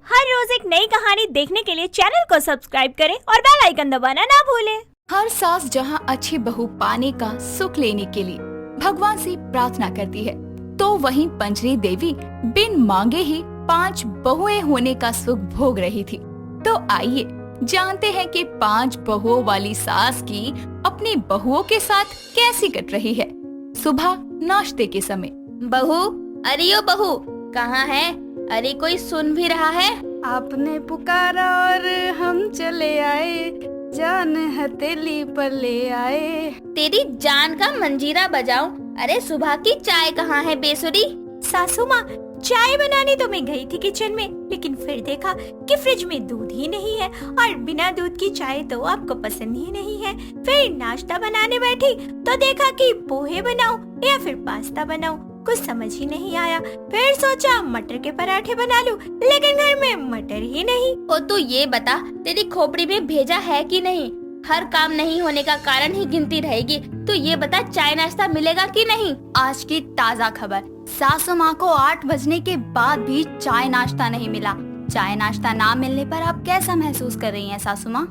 हर रोज एक नई कहानी देखने के लिए चैनल को सब्सक्राइब करें और बेल आइकन दबाना ना भूलें। हर सास जहाँ अच्छी बहू पाने का सुख लेने के लिए भगवान से प्रार्थना करती है, तो वहीं पंचरी देवी बिन मांगे ही 5 बहुएं होने का सुख भोग रही थी। तो आइए जानते हैं कि 5 बहुओं वाली सास की अपनी बहुओं के साथ कैसी कट रही है। सुबह नाश्ते के समय, बहू, अरे ओ बहू, कहाँ है? अरे कोई सुन भी रहा है? आपने पुकारा और हम चले आए, जान हथेली पर ले आए। तेरी जान का मंजीरा बजाऊं? अरे सुबह की चाय कहाँ है बेसुरी? सासू माँ, चाय बनाने तो मैं गई थी किचन में, लेकिन फिर देखा कि फ्रिज में दूध ही नहीं है और बिना दूध की चाय तो आपको पसंद ही नहीं है। फिर नाश्ता बनाने बैठी तो देखा कि पोहे बनाऊं या फिर पास्ता बनाऊं, कुछ समझ ही नहीं आया। फिर सोचा मटर के पराठे बना लूं, लेकिन घर में मटर ही नहीं। ओ तू ये बता, तेरी खोपड़ी में भेजा है कि नहीं? हर काम नहीं होने का कारण ही गिनती रहेगी। तो ये बता, चाय नाश्ता मिलेगा कि नहीं? आज की ताज़ा खबर, सासू माँ को 8 बजने के बाद भी चाय नाश्ता नहीं मिला। चाय नाश्ता ना मिलने पर आप कैसा महसूस कर रही हैं सासू माँ?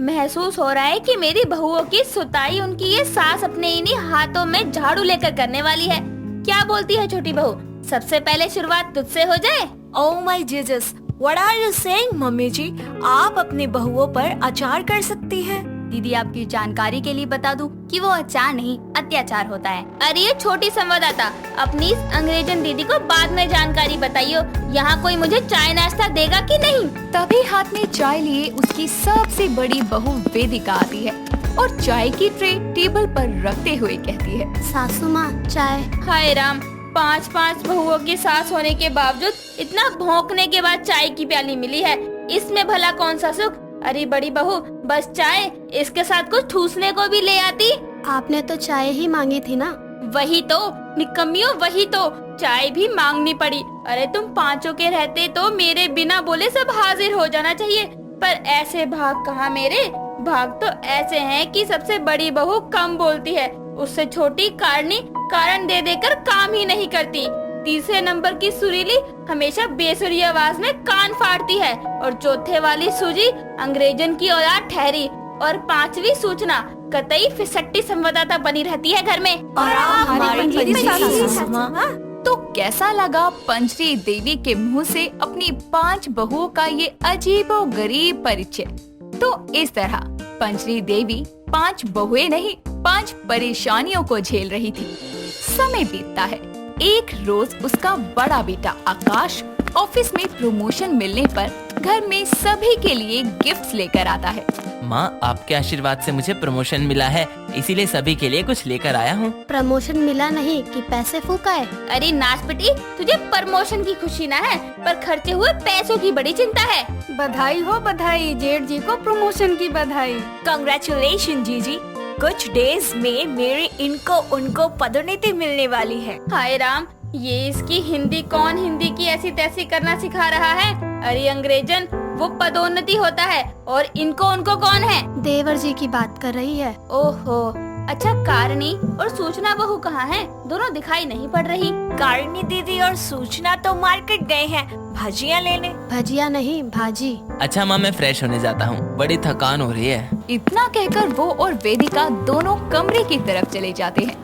महसूस हो रहा है कि मेरी बहुओं की सुताई उनकी ये सास अपने इन्हीं हाथों में झाड़ू लेकर करने वाली है। क्या बोलती है छोटी बहू? सबसे पहले शुरुआत तुझसे हो जाए। Oh my Jesus, what are you saying mummy ji? आप अपनी बहुओं पर अचार कर सकती हैं। दीदी, आपकी जानकारी के लिए बता दूं कि वो अचार नहीं, अत्याचार होता है। अरे ये छोटी संवाददाता, अपनी इस अंग्रेजन दीदी को बाद में जानकारी बताइयो। यहाँ कोई मुझे चाय नाश्ता देगा कि नहीं? तभी हाथ में चाय लिए उसकी सबसे बड़ी बहू वेदिका आती है और चाय की ट्रे टेबल पर रखते हुए कहती है, सासू माँ चाय। हाय राम, 5 बहुओं की सास होने के बावजूद इतना भौंकने के बाद चाय की प्याली मिली है, इसमें भला कौन सा सुख? अरे बड़ी बहू, बस चाय, इसके साथ कुछ ठूसने को भी ले आती। आपने तो चाय ही मांगी थी ना? वही तो निकम्मियों, वही तो चाय भी मांगनी पड़ी। अरे तुम 5 के रहते तो मेरे बिना बोले सब हाजिर हो जाना चाहिए, पर ऐसे भाग कहाँ मेरे? भाग तो ऐसे हैं कि सबसे बड़ी बहू कम बोलती है, उससे छोटी कारणी कारण दे देकर काम ही नहीं करती। तीसरे नंबर की सुरीली हमेशा बेसुरी आवाज में कान फाड़ती है, और चौथे वाली सूजी अंग्रेजन की औलाद ठहरी, और 5वीं सूचना कतई फिसट्टी संवाददाता बनी रहती है घर में। और आप हमारी पंचरी सासू माँ। तो कैसा लगा पंचरी देवी के मुंह से अपनी 5 बहुओं का ये अजीबोगरीब परिचय? तो इस तरह पंचरी देवी 5 बहुएं नहीं, 5 परेशानियों को झेल रही थी। समय बीतता है। एक रोज उसका बड़ा बेटा आकाश ऑफिस में प्रमोशन मिलने पर घर में सभी के लिए गिफ्ट्स लेकर आता है। माँ, आपके आशीर्वाद से मुझे प्रमोशन मिला है, इसीलिए सभी के लिए कुछ लेकर आया हूँ। प्रमोशन मिला नहीं कि पैसे फूका है? अरे नाच बेटी, तुझे प्रमोशन की खुशी ना है, पर खर्चे हुए पैसों की बड़ी चिंता है। बधाई हो बधाई, जेठ जी को प्रमोशन की बधाई। कांग्रेचुलेशन जीजी, कुछ डेज में मेरे इनको उनको पदोन्नति मिलने वाली है। हाय राम, ये इसकी हिंदी की ऐसी तैसी करना सिखा रहा है। अरे अंग्रेजन, वो पदोन्नति होता है, और इनको उनको कौन है? देवर जी की बात कर रही है। ओहो, अच्छा कारणी और सूचना बहू कहाँ हैं? दोनों दिखाई नहीं पड़ रही। कारणी दीदी और सूचना तो मार्केट गए हैं भजिया लेने। भजिया नहीं, भाजी। अच्छा माँ, मैं फ्रेश होने जाता हूँ, बड़ी थकान हो रही है। इतना कहकर वो और वेदिका दोनों कमरे की तरफ चले जाते हैं।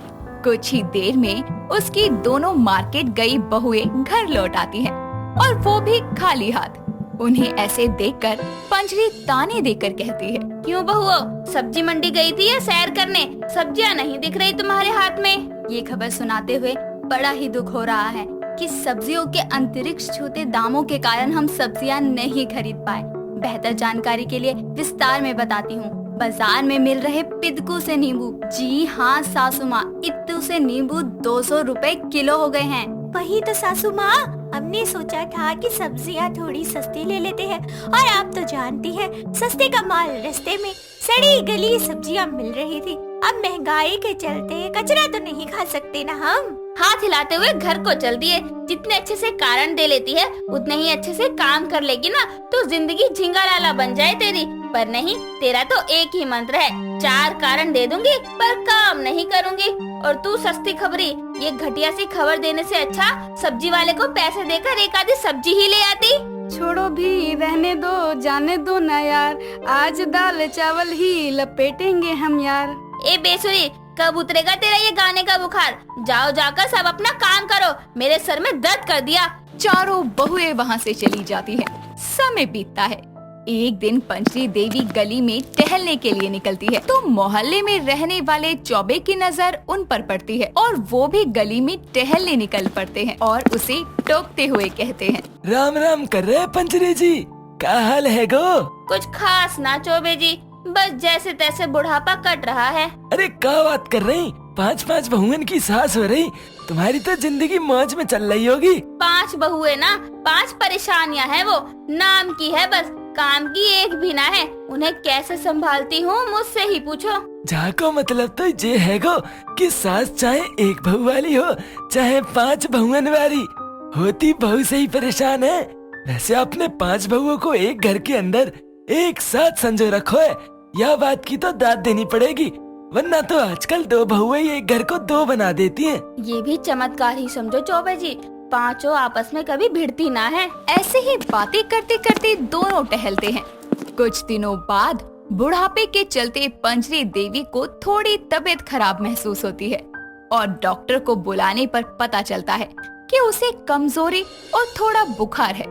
कुछ ही देर में उसकी दोनों मार्केट गई बहुएं घर लौट आती हैं, और वो भी खाली हाथ। उन्हें ऐसे देखकर पंचरी ताने देकर कहती है, क्यों बहुओं, सब्जी मंडी गई थी या सैर करने? सब्जियां नहीं दिख रही तुम्हारे हाथ में। ये खबर सुनाते हुए बड़ा ही दुख हो रहा है कि सब्जियों के अंतरिक्ष छूते दामों के कारण हम सब्जियां नहीं खरीद पाए। बेहतर जानकारी के लिए विस्तार में बताती हूँ। बाजार में मिल रहे पिदकू से नींबू, जी हाँ सासू माँ, इत्तू से नींबू 200 रुपए किलो हो गए हैं। वही तो सासू माँ, हमने सोचा था कि सब्जियाँ थोड़ी सस्ती ले लेते हैं, और आप तो जानती हैं सस्ते का माल रास्ते में। सड़ी गली सब्जियाँ मिल रही थी। अब महंगाई के चलते कचरा तो नहीं खा सकते ना हम। हाथ हिलाते हुए घर को चल दिए। जितने अच्छे से कारण दे लेती है, उतने ही अच्छे से काम कर लेगी ना, तो जिंदगी झिंगा लाला बन जाए तेरी। पर नहीं, तेरा तो एक ही मंत्र है, 4 कारण दे दूंगी पर काम नहीं करूंगी। और तू सस्ती खबरी, ये घटिया सी खबर देने से अच्छा सब्जी वाले को पैसे देकर एक आधी सब्जी ही ले आती। छोड़ो भी रहने दो, जाने दो ना यार, आज दाल चावल ही लपेटेंगे हम यार। ए बेसुरी, कब उतरेगा तेरा ये गाने का बुखार? जाओ जाकर सब अपना काम करो, मेरे सर में दर्द कर दिया। चारों बहुएं वहाँ से चली जाती हैं। समय बीतता है। एक दिन पंचरी देवी गली में टहलने के लिए निकलती है तो मोहल्ले में रहने वाले चौबे की नजर उन पर पड़ती है और वो भी गली में टहलने निकल पड़ते हैं और उसे टोकते हुए कहते हैं, राम राम कर रहे पंचरी जी, क्या हाल है गो? कुछ खास ना चौबे जी, बस जैसे तैसे बुढ़ापा कट रहा है। अरे क्या बात कर रही, 5 बहुएं की सास हो रही, तुम्हारी तो जिंदगी मौज में चल रही होगी। 5 बहुएं ना, 5 परेशानियां हैं, वो नाम की है बस, काम की एक भी ना है। उन्हें कैसे संभालती हूँ मुझसे ही पूछो। जाको मतलब तो ये है गो कि सास चाहे एक बहू वाली हो चाहे 5 बहुएं वाली, होती बहू से ही परेशान है। वैसे अपने 5 बहुओं को एक घर के अंदर एक साथ संजो रखो है, यह बात की तो दाद देनी पड़ेगी, वरना तो आजकल 2 बहुएं एक घर को 2 बना देती हैं। ये भी चमत्कार ही समझो चौबे जी, 5 आपस में कभी भिड़ती ना है। ऐसे ही बातें करते करते दोनों टहलते हैं। कुछ दिनों बाद बुढ़ापे के चलते पंचरी देवी को थोड़ी तबीयत खराब महसूस होती है और डॉक्टर को बुलाने पर पता चलता है कि उसे कमजोरी और थोड़ा बुखार है।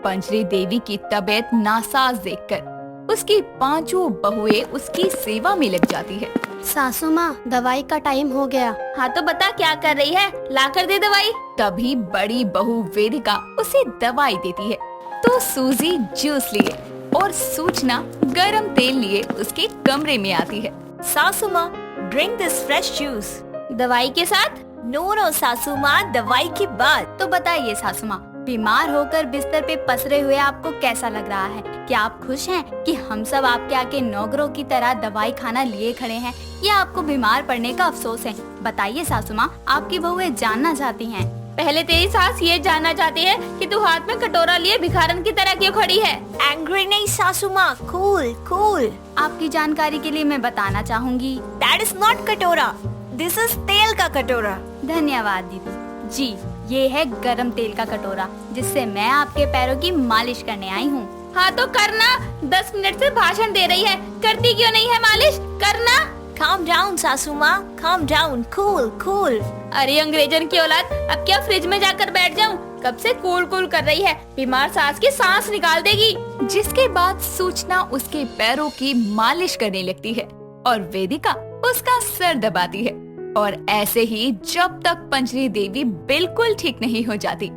पंचरी देवी की तबीयत नासाज देखकर उसकी 5 बहुएं उसकी सेवा में लग जाती है। सासू माँ, दवाई का टाइम हो गया। हाँ तो बता क्या कर रही है, ला कर दे दवाई। तभी बड़ी बहू वेदिका उसे दवाई देती है तो सूजी जूस लिए और सूचना गरम तेल लिए उसके कमरे में आती है। सासू माँ, ड्रिंक दिस फ्रेश जूस। दवाई के साथ? नो सासू माँ, दवाई के बाद। तो बताइए सासू माँ, बीमार होकर बिस्तर पे पसरे हुए आपको कैसा लग रहा है? क्या आप खुश हैं कि हम सब आपके आके नौकरों की तरह दवाई खाना लिए खड़े हैं, या आपको बीमार पड़ने का अफसोस है? बताइए सासू माँ, आपकी बहुएं जानना चाहती हैं। पहले तेरी सास ये जानना चाहती है कि तू हाथ में कटोरा लिए भिखारन की तरह क्यों खड़ी है। एंग्री नहीं सासू माँ, कूल कूल। आपकी जानकारी के लिए मैं बताना चाहूँगी, दैट इज नॉट कटोरा, दिस इज तेल का कटोरा। धन्यवाद दीदी जी, ये है गरम तेल का कटोरा जिससे मैं आपके पैरों की मालिश करने आई हूँ। हाँ तो करना, 10 मिनट से भाषण दे रही है, करती क्यों नहीं है मालिश? करना। Calm down सासू माँ, calm down, cool cool। अरे अंग्रेजन की औलाद, अब क्या फ्रिज में जाकर बैठ जाऊं? कब से कूल कूल कर रही है, बीमार सास की सांस निकाल देगी। जिसके बाद सूचना उसके पैरों की मालिश करने लगती है और वेदिका उसका सर दबाती है। और ऐसे ही जब तक पंचरी देवी बिल्कुल ठीक नहीं हो जाती,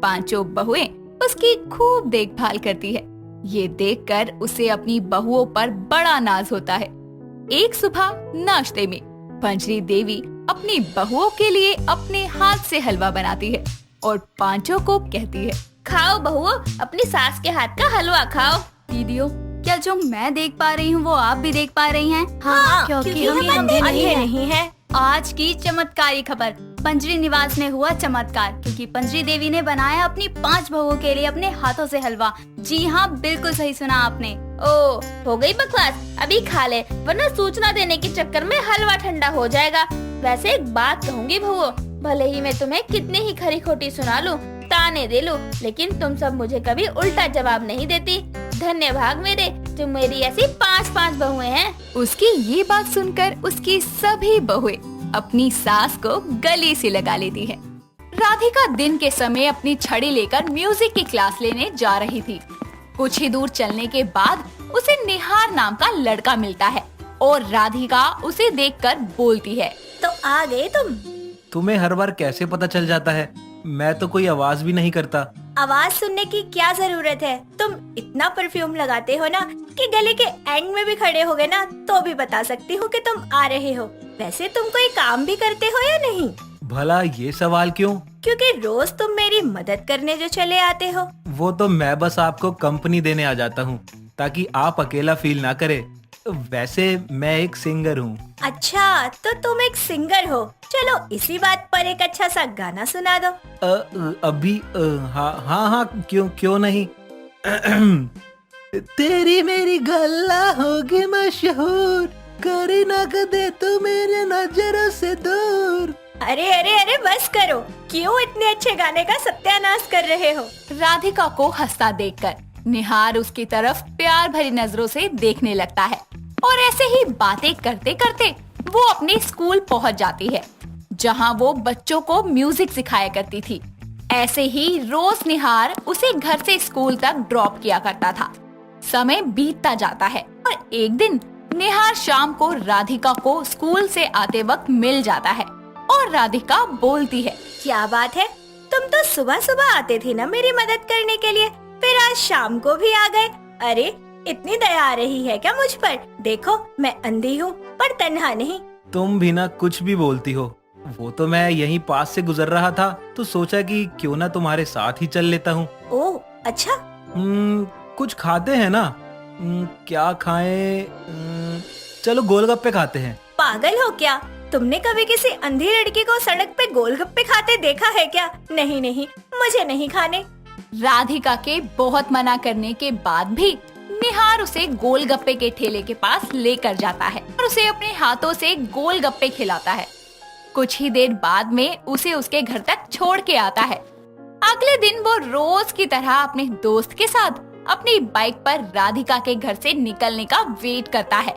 5 बहुएं उसकी खूब देखभाल करती है। ये देखकर उसे अपनी बहुओं पर बड़ा नाज होता है। एक सुबह नाश्ते में पंचरी देवी अपनी बहुओं के लिए अपने हाथ से हलवा बनाती है और 5 को कहती है, खाओ बहुओं, अपनी सास के हाथ का हलवा खाओ। दीदियों, क्या जो मैं देख पा रही हूँ वो आप भी देख पा रही हैं? हाँ, क्योंकि हम हम अंधे अंधे नहीं नहीं हैं। है। आज की चमत्कारी खबर, पंचरी निवास में हुआ चमत्कार, क्योंकि पंचरी देवी ने बनाया अपनी 5 बहुओं के लिए अपने हाथों से हलवा। जी हाँ, बिल्कुल सही सुना आपने। ओ, हो गई बकवास, अभी खा ले, वरना सूचना देने के चक्कर में हलवा ठंडा हो जाएगा। वैसे एक बात कहूँगी बहुओं, भले ही मैं तुम्हें कितनी ही खरी खोटी सुना लूं, ताने दे लूं, लेकिन तुम सब मुझे कभी उल्टा जवाब नहीं देती। धन्य भाग मेरे, तुम मेरी ऐसी 5 बहुएं हैं। उसकी ये बात सुनकर उसकी सभी बहुएं अपनी सास को गले से लगा लेती है। राधिका दिन के समय अपनी छड़ी लेकर म्यूजिक की क्लास लेने जा रही थी। कुछ ही दूर चलने के बाद उसे निहार नाम का लड़का मिलता है और राधिका उसे देखकर बोलती है, तो आ गए तुम? तुम्हें हर बार कैसे पता चल जाता है? मैं तो कोई आवाज भी नहीं करता। आवाज सुनने की क्या जरूरत है? तुम इतना परफ्यूम लगाते हो ना कि गले के एंड में भी खड़े हो गए ना तो भी बता सकती हूँ कि तुम आ रहे हो। वैसे तुम कोई काम भी करते हो या नहीं? भला ये सवाल क्यों? क्योंकि रोज तुम मेरी मदद करने जो चले आते हो। वो तो मैं बस आपको कंपनी देने आ जाता हूँ ताकि आप अकेला फील ना करे। वैसे मैं एक सिंगर हूँ। अच्छा, तो तुम एक सिंगर हो। चलो इसी बात पर एक अच्छा सा गाना सुना दो। अभी हाँ क्यों नहीं। तेरी मेरी गल्ला होगी मशहूर, करी ना दे तू मेरे नजरों से दूर। अरे अरे अरे बस करो, क्यों इतने अच्छे गाने का सत्यानाश कर रहे हो? राधिका को हंसता देखकर निहार उसकी तरफ प्यार भरी नजरों से देखने लगता है और ऐसे ही बातें करते करते वो अपने स्कूल पहुंच जाती है, जहां वो बच्चों को म्यूजिक सिखाया करती थी। ऐसे ही रोज निहार उसे घर से स्कूल तक ड्रॉप किया करता था। समय बीतता जाता है और एक दिन निहार शाम को राधिका को स्कूल से आते वक्त मिल जाता है और राधिका बोलती है, क्या बात है, तुम तो सुबह सुबह आते थे ना मेरी मदद करने के लिए, फिर आज शाम को भी आ गए। अरे इतनी दया आ रही है क्या मुझ पर? देखो मैं अंधी हूँ पर तन्हा नहीं। तुम भी ना कुछ भी बोलती हो। वो तो मैं यहीं पास से गुजर रहा था तो सोचा कि क्यों ना तुम्हारे साथ ही चल लेता हूँ। ओह अच्छा, कुछ खाते हैं ना? क्या खाएं? चलो गोलगप्पे खाते हैं। पागल हो क्या? तुमने कभी किसी अंधी लड़की को सड़क पे गोलगप्पे खाते देखा है क्या? नहीं नहीं, मुझे नहीं खाने। राधिका के बहुत मना करने के बाद भी निहार उसे गोलगप्पे के ठेले के पास लेकर जाता है और उसे अपने हाथों से गोलगप्पे खिलाता है। कुछ ही देर बाद में उसे उसके घर तक छोड़ के आता है। अगले दिन वो रोज की तरह अपने दोस्त के साथ अपनी बाइक पर राधिका के घर से निकलने का वेट करता है।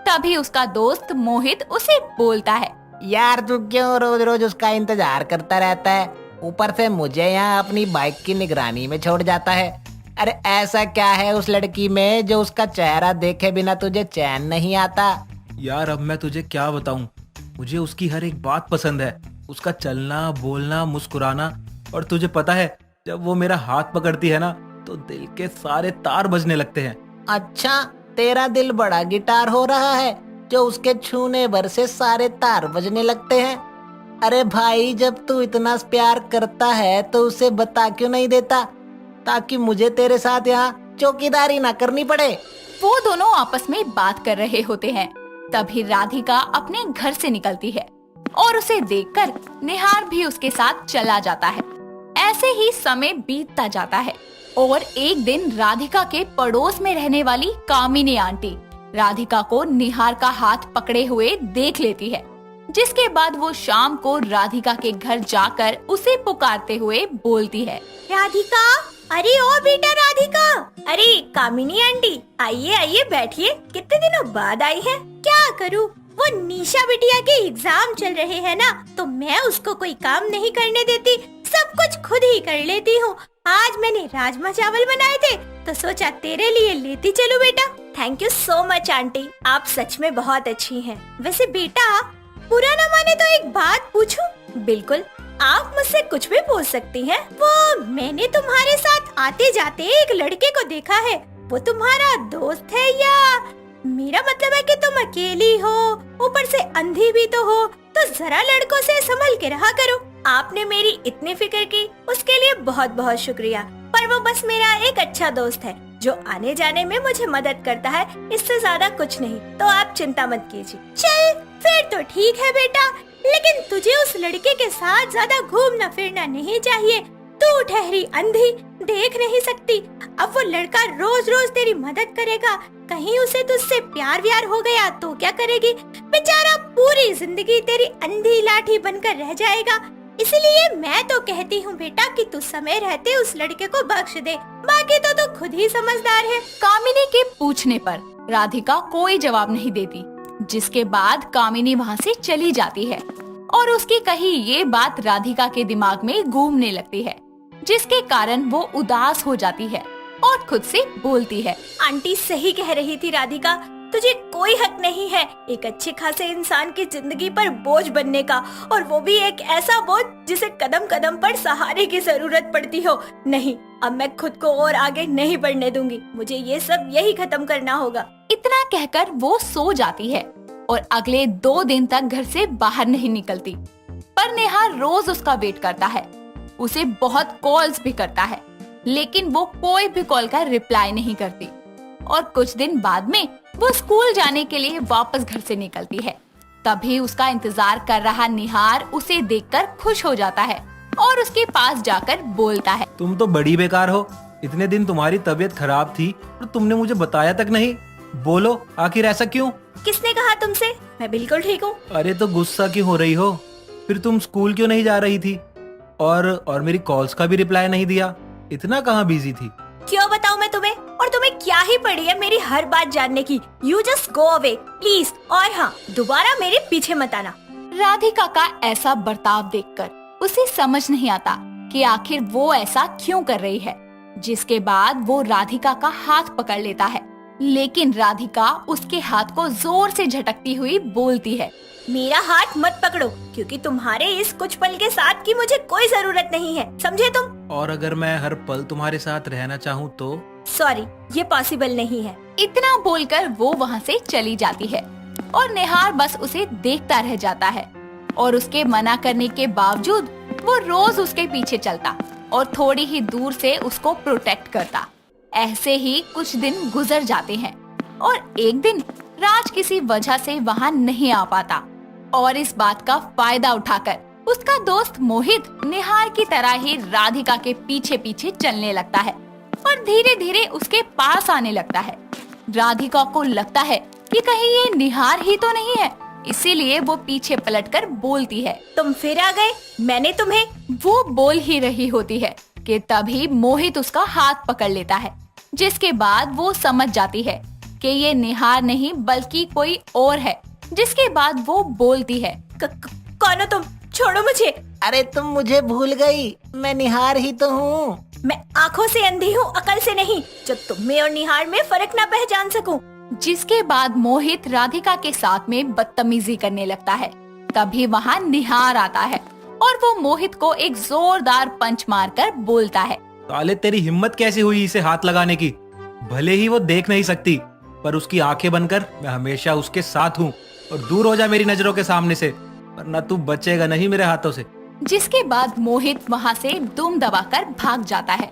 तभी उसका दोस्त मोहित उसे बोलता है, यार तू क्यों रोज रोज उसका इंतजार करता रहता है? ऊपर से मुझे यहाँ अपनी बाइक की निगरानी में छोड़ जाता है। अरे ऐसा क्या है उस लड़की में जो उसका चेहरा देखे बिना तुझे चैन नहीं आता? यार अब मैं तुझे क्या बताऊं, मुझे उसकी हर एक बात पसंद है, उसका चलना बोलना मुस्कुराना। और तुझे पता है जब वो मेरा हाथ पकड़ती है ना तो दिल के सारे तार बजने लगते हैं। अच्छा, तेरा दिल बड़ा गिटार हो रहा है जो उसके छूने भर से सारे तार बजने लगते हैं। अरे भाई, जब तू इतना प्यार करता है तो उसे बता क्यों नहीं देता, ताकि मुझे तेरे साथ यहाँ चौकीदारी ना करनी पड़े। वो दोनों आपस में बात कर रहे होते हैं। तभी राधिका अपने घर से निकलती है और उसे देखकर निहार भी उसके साथ चला जाता है। ऐसे ही समय बीतता जाता है और एक दिन राधिका के पड़ोस में रहने वाली कामिनी आंटी राधिका को निहार का हाथ पकड़े हुए देख लेती है, जिसके बाद वो शाम को राधिका के घर जाकर उसे पुकारते हुए बोलती है, राधिका, अरे ओ बेटा राधिका, अरे कामिनी आंटी, आइए आइए बैठिए, कितने दिनों बाद आई है। क्या करूँ, वो निशा बिटिया के एग्जाम चल रहे हैं ना, तो मैं उसको कोई काम नहीं करने देती, सब कुछ खुद ही कर लेती हूँ। आज मैंने राजमा चावल बनाए थे तो सोचा तेरे लिए लेती चलूं बेटा। Thank you so much aunty, आप सच में बहुत अच्छी हैं। वैसे बेटा, बुरा न माने तो एक बात पूछूं? बिल्कुल, आप मुझसे कुछ भी पूछ सकती हैं। वो मैंने तुम्हारे साथ आते जाते एक लड़के को देखा है, वो तुम्हारा दोस्त है या? मेरा मतलब है कि तुम अकेली हो, ऊपर से अंधी भी तो हो, तो जरा लड़कों से संभल के रहा करो। आपने मेरी इतनी फिक्र की, उसके लिए बहुत बहुत शुक्रिया। पर वो बस मेरा एक अच्छा दोस्त है जो आने जाने में मुझे मदद करता है, इससे ज्यादा कुछ नहीं, तो आप चिंता मत कीजिए। चल फिर तो ठीक है बेटा, लेकिन तुझे उस लड़के के साथ ज्यादा घूमना फिरना नहीं चाहिए। तू ठहरी अंधी, देख नहीं सकती। अब वो लड़का रोज रोज तेरी मदद करेगा, कहीं उसे तुझसे प्यार व्यार हो गया तो क्या करेगी? बेचारा पूरी जिंदगी तेरी अंधी लाठी बनकर रह जाएगा। इसलिए मैं तो कहती हूँ बेटा कि तू समय रहते उस लड़के को बख्श दे, बाकी तो तू खुद ही समझदार है। कामिनी के पूछने पर राधिका कोई जवाब नहीं देती, जिसके बाद कामिनी वहाँ से चली जाती है और उसकी कही ये बात राधिका के दिमाग में घूमने लगती है, जिसके कारण वो उदास हो जाती है और खुद से बोलती है, आंटी सही कह रही थी राधिका, तुझे कोई हक नहीं है एक अच्छे खासे इंसान की जिंदगी पर बोझ बनने का, और वो भी एक ऐसा बोझ जिसे कदम कदम पर सहारे की जरूरत पड़ती हो। नहीं, अब मैं खुद को और आगे नहीं बढ़ने दूंगी, मुझे ये सब यही खत्म करना होगा। इतना कहकर वो सो जाती है और अगले 2 दिन तक घर से बाहर नहीं निकलती। पर निहार रोज उसका वेट करता है, उसे बहुत कॉल्स भी करता है, लेकिन वो कोई भी कॉल का रिप्लाई नहीं करती। और कुछ दिन बाद में वो स्कूल जाने के लिए वापस घर से निकलती है। तभी उसका इंतजार कर रहा निहार उसे देखकर खुश हो जाता है और उसके पास जाकर बोलता है, तुम तो बड़ी बेकार हो, इतने दिन तुम्हारी तबीयत खराब थी और तुमने मुझे बताया तक नहीं। बोलो आखिर ऐसा क्यों? किसने कहा तुमसे? मैं बिल्कुल ठीक हूँ। अरे तो गुस्सा क्यों हो रही हो? फिर तुम स्कूल क्यों नहीं जा रही थी? और मेरी कॉल्स का भी रिप्लाई नहीं दिया। इतना कहाँ बिजी थी? क्यों बताऊं मैं तुम्हें? और तुम्हें क्या ही पड़ी है मेरी हर बात जानने की? You just go away please. और हाँ, दोबारा मेरे पीछे मत आना। राधिका का ऐसा बर्ताव देखकर उसे समझ नहीं आता कि आखिर वो ऐसा क्यों कर रही है। जिसके बाद वो राधिका का हाथ पकड़ लेता है, लेकिन राधिका उसके हाथ को जोर से झटकती हुई बोलती है, मेरा हाथ मत पकड़ो, क्योंकि तुम्हारे इस कुछ पल के साथ की मुझे कोई जरूरत नहीं है, समझे तुम? और अगर मैं हर पल तुम्हारे साथ रहना चाहूँ तो? सॉरी, ये पॉसिबल नहीं है। इतना बोलकर वो वहाँ से चली जाती है और निहार बस उसे देखता रह जाता है। और उसके मना करने के बावजूद वो रोज उसके पीछे चलता और थोड़ी ही दूर से उसको प्रोटेक्ट करता। ऐसे ही कुछ दिन गुजर जाते हैं और एक दिन राज किसी वजह से वहाँ नहीं आ पाता और इस बात का फायदा उठाकर उसका दोस्त मोहित निहार की तरह ही राधिका के पीछे पीछे चलने लगता है और धीरे धीरे उसके पास आने लगता है। राधिका को लगता है कि कहीं ये निहार ही तो नहीं है, इसीलिए वो पीछे पलटकर बोलती है, तुम फिर आ गए, मैंने तुम्हें। वो बोल ही रही होती है कि तभी मोहित उसका हाथ पकड़ लेता है, जिसके बाद वो समझ जाती है कि ये निहार नहीं बल्कि कोई और है। जिसके बाद वो बोलती है, कौन हो तुम? छोड़ो मुझे। अरे तुम मुझे भूल गई, मैं निहार ही तो हूँ। मैं आँखों से अंधी हूँ, अकल से नहीं, जो तुम में और निहार में फर्क ना पहचान सकूं। जिसके बाद मोहित राधिका के साथ में बदतमीजी करने लगता है। तभी वहाँ निहार आता है और वो मोहित को एक जोरदार पंच मारकर बोलता है, साले तेरी हिम्मत कैसे हुई इसे हाथ लगाने की? भले ही वो देख नहीं सकती, पर उसकी आंखें बनकर मैं हमेशा उसके साथ हूँ। और दूर हो जा मेरी नजरों के सामने से, वरना तू बचेगा नहीं मेरे हाथों से। जिसके बाद मोहित वहाँ से दुम दबाकर भाग जाता है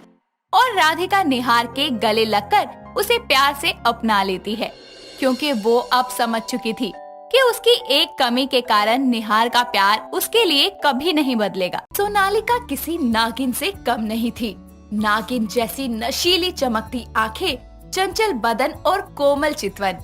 और राधिका निहार के गले लगकर उसे प्यार से अपना लेती है, क्योंकि वो अब समझ चुकी थी कि उसकी एक कमी के कारण निहार का प्यार उसके लिए कभी नहीं बदलेगा। सोनालिका किसी नागिन से कम नहीं थी। नागिन जैसी नशीली चमकती आंखें, चंचल बदन और कोमल चितवन।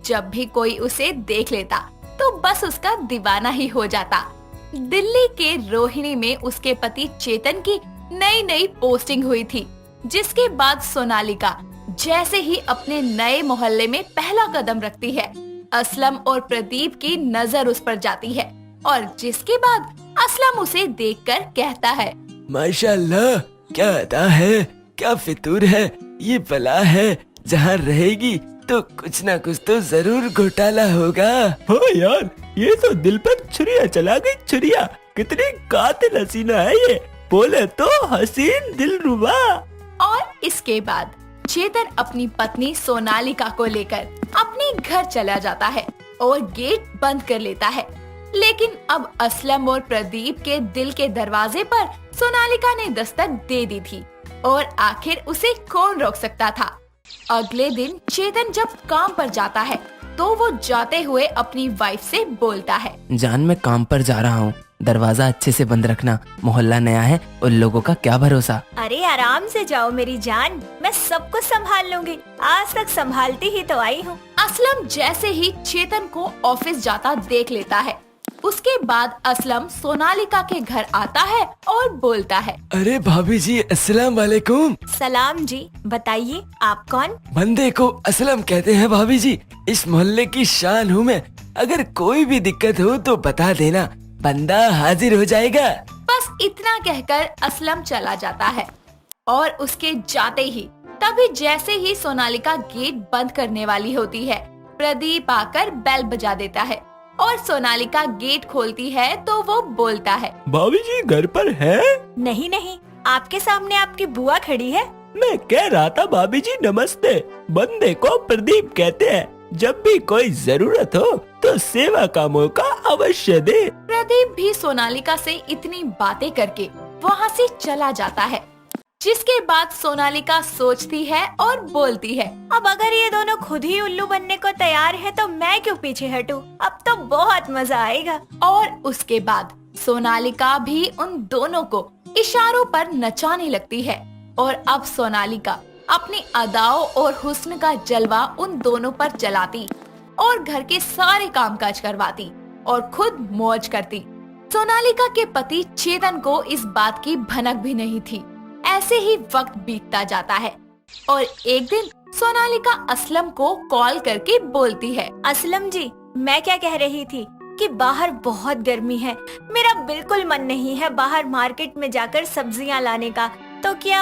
जब भी कोई उसे देख लेता तो बस उसका दीवाना ही हो जाता। दिल्ली के रोहिणी में उसके पति चेतन की नई नई पोस्टिंग हुई थी, जिसके बाद सोनालिका जैसे ही अपने नए मोहल्ले में पहला कदम रखती है, असलम और प्रदीप की नजर उस पर जाती है और जिसके बाद असलम उसे देखकर कहता है, माशाल्लाह, क्या अदा है, क्या फितूर है, ये बला है, जहाँ रहेगी तो कुछ ना कुछ तो जरूर घोटाला होगा। हाँ यार, ये तो दिल पर छुरिया चला गई, छुरिया। कितनी कातिल हसीना है ये, बोले तो हसीन दिलरुबा। और इसके बाद चेतन अपनी पत्नी सोनालिका को लेकर अपने घर चला जाता है और गेट बंद कर लेता है। लेकिन अब असलम और प्रदीप के दिल के दरवाजे पर सोनालिका ने दस्तक दे दी थी और आखिर उसे कौन रोक सकता था। अगले दिन चेतन जब काम पर जाता है तो वो जाते हुए अपनी वाइफ से बोलता है, जान मैं काम पर जा रहा हूँ, दरवाजा अच्छे से बंद रखना, मोहल्ला नया है और लोगों का क्या भरोसा। अरे आराम से जाओ मेरी जान, मैं सब कुछ संभाल लूंगी, आज तक संभालती ही तो आई हूँ। असलम जैसे ही चेतन को ऑफिस जाता देख लेता है, उसके बाद असलम सोनालिका के घर आता है और बोलता है, अरे भाभी जी, अस्सलाम वालेकुम। सलाम जी, बताइए आप कौन? बंदे को असलम कहते हैं भाभी जी, इस मोहल्ले की शान हूँ मैं। अगर कोई भी दिक्कत हो तो बता देना, बंदा हाजिर हो जाएगा। बस इतना कहकर असलम चला जाता है और उसके जाते ही तभी जैसे ही सोनालिका गेट बंद करने वाली होती है, प्रदीप आकर बेल बजा देता है और सोनालिका गेट खोलती है तो वो बोलता है, भाभी जी घर पर है? नहीं नहीं, आपके सामने आपकी बुआ खड़ी है। मैं कह रहा था भाभी जी नमस्ते, बंदे को प्रदीप कहते हैं, जब भी कोई जरूरत हो तो सेवा का मौका अवश्य दे। प्रदीप भी सोनालिका से इतनी बातें करके वहाँ से चला जाता है, जिसके बाद सोनालिका सोचती है और बोलती है, अब अगर ये दोनों खुद ही उल्लू बनने को तैयार है तो मैं क्यों पीछे हटूं? अब तो बहुत मजा आएगा। और उसके बाद सोनालिका भी उन दोनों को इशारों पर नचाने लगती है और अब सोनालिका अपनी अदाओं और हुस्न का जलवा उन दोनों पर चलाती और घर के सारे कामकाज करवाती और खुद मौज करती। सोनालिका के पति चेतन को इस बात की भनक भी नहीं थी। ऐसे ही वक्त बीतता जाता है और एक दिन सोनालिका असलम को कॉल करके बोलती है। असलम जी, मैं क्या कह रही थी कि बाहर बहुत गर्मी है, मेरा बिल्कुल मन नहीं है बाहर मार्केट में जाकर सब्जियां लाने का, तो क्या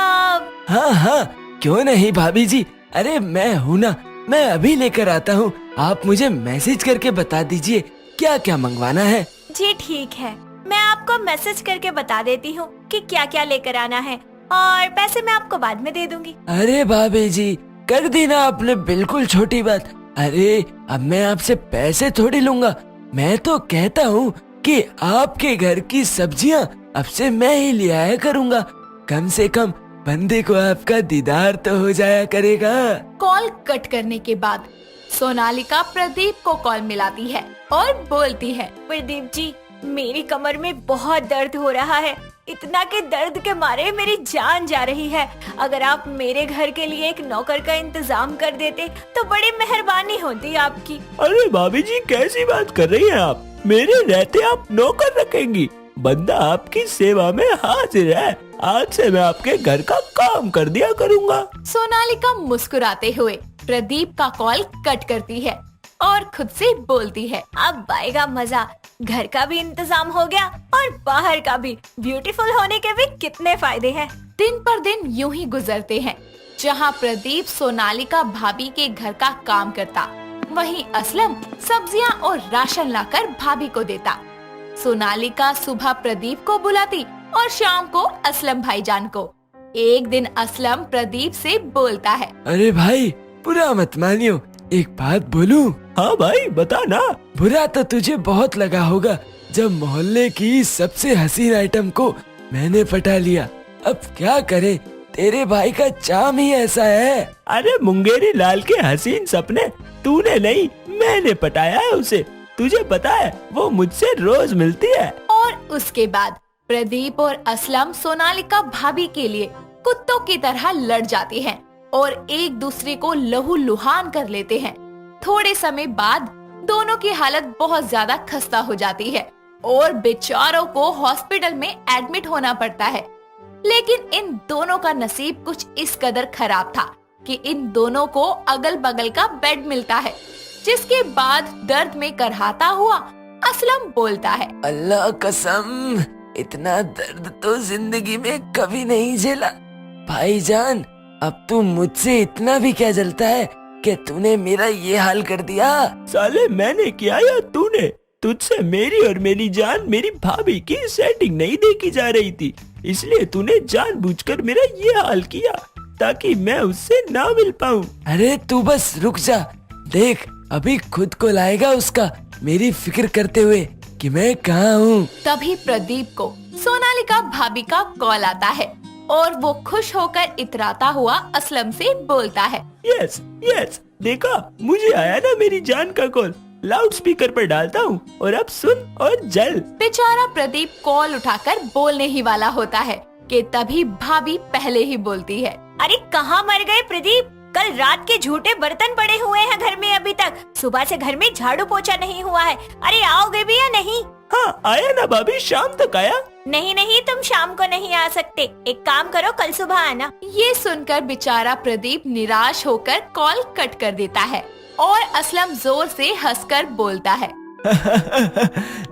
हाँ हाँ, क्यों नहीं भाभी जी, अरे मैं हूँ ना, मैं अभी लेकर आता हूँ। आप मुझे मैसेज करके बता दीजिए क्या क्या मंगवाना है। जी ठीक है, मैं आपको मैसेज करके बता देती हूँ कि क्या क्या लेकर आना है और पैसे मैं आपको बाद में दे दूंगी। अरे भाभी जी, कर दी ना आपने बिल्कुल छोटी बात। अरे अब मैं आपसे पैसे थोड़ी लूंगा, मैं तो कहता हूँ कि आपके घर की सब्जियाँ अब से मैं ही ले आया करूँगा। कम से कम बंदे को आपका दीदार तो हो जाया करेगा। कॉल कट करने के बाद सोनालिका प्रदीप को कॉल मिलाती है और बोलती है। प्रदीप जी, मेरी कमर में बहुत दर्द हो रहा है, इतना के दर्द के मारे मेरी जान जा रही है। अगर आप मेरे घर के लिए एक नौकर का इंतजाम कर देते तो बड़ी मेहरबानी होती आपकी। अरे भाभी जी, कैसी बात कर रही हैं आप? मेरे रहते आप नौकर रखेंगी? बंदा आपकी सेवा में हाजिर है। आज से मैं आपके घर का काम कर दिया करूँगा। सोनालिका मुस्कुराते हुए प्रदीप का कॉल कट करती है और खुद से बोलती है। अब आएगा मजा, घर का भी इंतजाम हो गया और बाहर का भी। ब्यूटीफुल होने के भी कितने फायदे हैं। दिन पर दिन यूं ही गुजरते हैं। जहां प्रदीप सोनालिका भाभी के घर का काम करता, वहीं असलम सब्जियां और राशन लाकर भाभी को देता। सोनालिका सुबह प्रदीप को बुलाती और शाम को असलम भाईजान को। एक दिन असलम प्रदीप से बोलता है। अरे भाई, बुरा मत मानियो, एक बात बोलूं? हाँ भाई, बता ना। बुरा तो तुझे बहुत लगा होगा जब मोहल्ले की सबसे हसीन आइटम को मैंने पटा लिया। अब क्या करे, तेरे भाई का चाम ही ऐसा है। अरे मुंगेरी लाल के हसीन सपने तूने नहीं, मैंने पटाया है उसे। तुझे पता है वो मुझसे रोज मिलती है। और उसके बाद प्रदीप और असलम सोनालिका भाभी के लिए कुत्तों की तरह लड़ जाते हैं और एक दूसरे को लहू लुहान कर लेते हैं। थोड़े समय बाद दोनों की हालत बहुत ज्यादा खस्ता हो जाती है और बेचारों को हॉस्पिटल में एडमिट होना पड़ता है। लेकिन इन दोनों का नसीब कुछ इस कदर खराब था कि इन दोनों को अगल बगल का बेड मिलता है। जिसके बाद दर्द में करहाता हुआ असलम बोलता है। अल्लाह कसम, इतना दर्द तो जिंदगी में कभी नहीं झेला। भाईजान, अब तू मुझसे इतना भी क्या जलता है कि तूने मेरा ये हाल कर दिया? साले मैंने किया या तूने? तुझसे मेरी और मेरी जान मेरी भाभी की सेटिंग नहीं देखी जा रही थी, इसलिए तूने जानबूझकर मेरा ये हाल किया ताकि मैं उससे ना मिल पाऊं। अरे तू बस रुक जा, देख अभी खुद को लाएगा उसका, मेरी फिक्र करते हुए कि मैं कहाँ हूँ। तभी प्रदीप को सोनालिका भाभी का कॉल आता है और वो खुश होकर इतराता हुआ असलम से बोलता है। यस यस, देखा, मुझे आया ना मेरी जान का कॉल। लाउड स्पीकर पर डालता हूँ और अब सुन और जल। बेचारा प्रदीप कॉल उठाकर बोलने ही वाला होता है कि तभी भाभी पहले ही बोलती है। अरे कहाँ मर गए प्रदीप? कल रात के झूठे बर्तन पड़े हुए हैं घर में, अभी तक सुबह से घर में झाड़ू पोछा नहीं हुआ है। अरे आओगे भी या नहीं? हाँ आया ना भाभी, शाम तक आया। नहीं नहीं, तुम शाम को नहीं आ सकते, एक काम करो कल सुबह आना। ये सुनकर बेचारा प्रदीप निराश होकर कॉल कट कर देता है और असलम जोर से हंसकर बोलता है।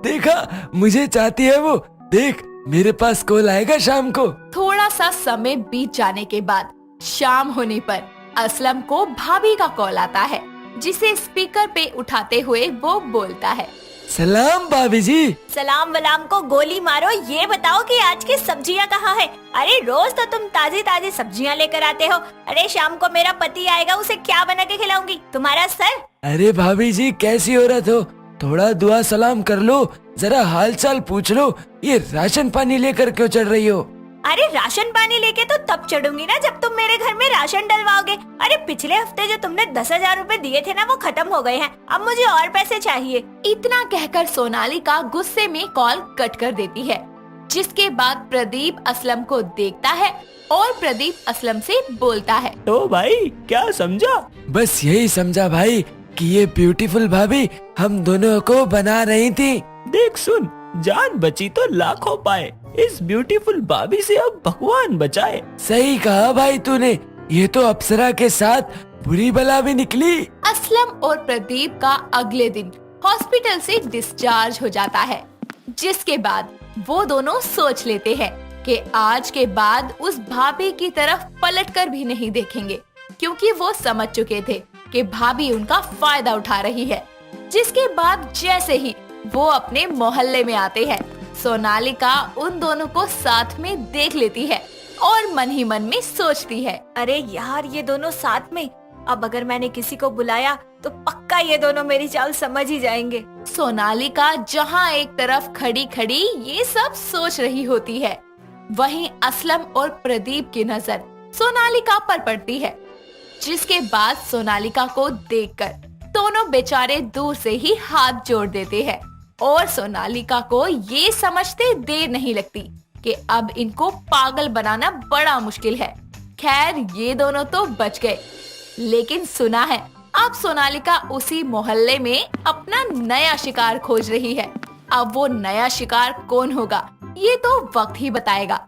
देखा, मुझे चाहती है वो, देख मेरे पास कॉल आएगा शाम को। थोड़ा सा समय बीत जाने के बाद शाम होने पर असलम को भाभी का कॉल आता है, जिसे स्पीकर पे उठाते हुए वो बोलता है। सलाम भाभी जी। सलाम वलाम को गोली मारो, ये बताओ कि आज की सब्जियां कहाँ है? अरे रोज तो तुम ताजी ताजी सब्जियां लेकर आते हो। अरे शाम को मेरा पति आएगा, उसे क्या बना के खिलाऊंगी? तुम्हारा सर। अरे भाभी जी, कैसी औरत हो, थोड़ा दुआ सलाम कर लो, जरा हाल चाल पूछ लो। ये राशन पानी लेकर क्यों चढ़ रही हो? अरे राशन पानी लेके तो तब चढ़ूंगी ना जब तुम मेरे घर में राशन डलवाओगे। अरे पिछले हफ्ते जो तुमने 10,000 रूपए दिए थे ना, वो खत्म हो गए हैं, अब मुझे और पैसे चाहिए। इतना कहकर सोनालिका गुस्से में कॉल कट कर देती है। जिसके बाद प्रदीप असलम को देखता है और प्रदीप असलम से बोलता है। तो भाई क्या समझा? बस यही समझा भाई कि ये ब्यूटीफुल भाभी हम दोनों को बना रही थी। देख सुन, जान बची तो लाखों पाए। इस ब्यूटीफुल भाभी से अब भगवान बचाए। सही कहा भाई तूने, ये तो अप्सरा के साथ बुरी बला भी निकली। असलम और प्रदीप का अगले दिन हॉस्पिटल से डिस्चार्ज हो जाता है, जिसके बाद वो दोनों सोच लेते हैं कि आज के बाद उस भाभी की तरफ पलटकर भी नहीं देखेंगे, क्योंकि वो समझ चुके थे कि भाभी उनका फायदा उठा रही है। जिसके बाद जैसे ही वो अपने मोहल्ले में आते हैं, सोनालिका उन दोनों को साथ में देख लेती है और मन ही मन में सोचती है, अरे यार ये दोनों साथ में, अब अगर मैंने किसी को बुलाया तो पक्का ये दोनों मेरी चाल समझ ही जाएंगे। सोनालिका जहाँ एक तरफ खड़ी खड़ी ये सब सोच रही होती है, वहीं असलम और प्रदीप की नजर सोनालिका पर पड़ती है। जिसके बाद सोनालिका को देखकर दोनों बेचारे दूर से ही हाथ जोड़ देते हैं और सोनालिका को ये समझते देर नहीं लगती कि अब इनको पागल बनाना बड़ा मुश्किल है। खैर ये दोनों तो बच गए, लेकिन सुना है अब सोनालिका उसी मोहल्ले में अपना नया शिकार खोज रही है। अब वो नया शिकार कौन होगा ये तो वक्त ही बताएगा।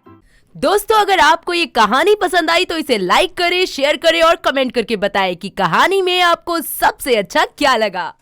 दोस्तों, अगर आपको ये कहानी पसंद आई तो इसे लाइक करें, शेयर करें और कमेंट करके बताएं कि कहानी में आपको सबसे अच्छा क्या लगा।